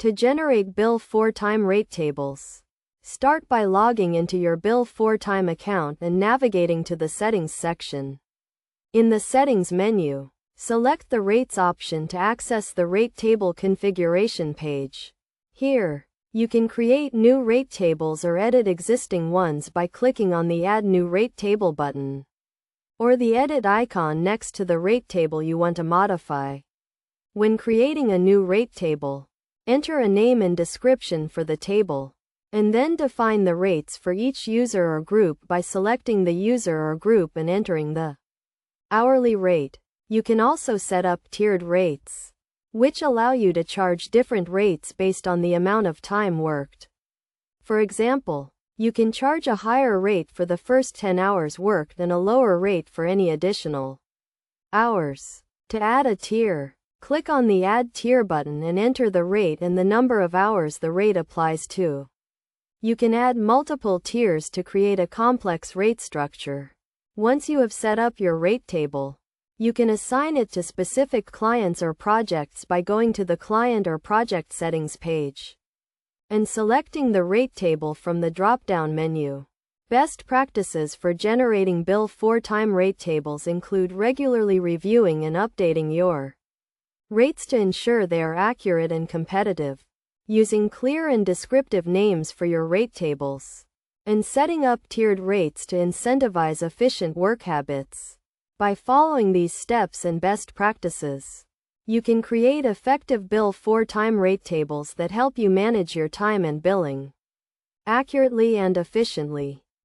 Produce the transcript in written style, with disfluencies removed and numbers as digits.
To generate Bill for Time rate tables, start by logging into your Bill for Time account and navigating to the Settings section. In the Settings menu, select the Rates option to access the rate table configuration page. Here, you can create new rate tables or edit existing ones by clicking on the Add New Rate Table button, or the edit icon next to the rate table you want to modify. When creating a new rate table, enter a name and description for the table, and then define the rates for each user or group by selecting the user or group and entering the hourly rate. You can also set up tiered rates, which allow you to charge different rates based on the amount of time worked. For example, you can charge a higher rate for the first 10 hours worked and a lower rate for any additional hours. To add a tier, click on the Add Tier button and enter the rate and the number of hours the rate applies to. You can add multiple tiers to create a complex rate structure. Once you have set up your rate table, you can assign it to specific clients or projects by going to the Client or Project Settings page and selecting the rate table from the drop-down menu. Best practices for generating Bill for Time rate tables include regularly reviewing and updating your rates to ensure they are accurate and competitive, using clear and descriptive names for your rate tables, and setting up tiered rates to incentivize efficient work habits. By following these steps and best practices, you can create effective Bill for Time rate tables that help you manage your time and billing accurately and efficiently.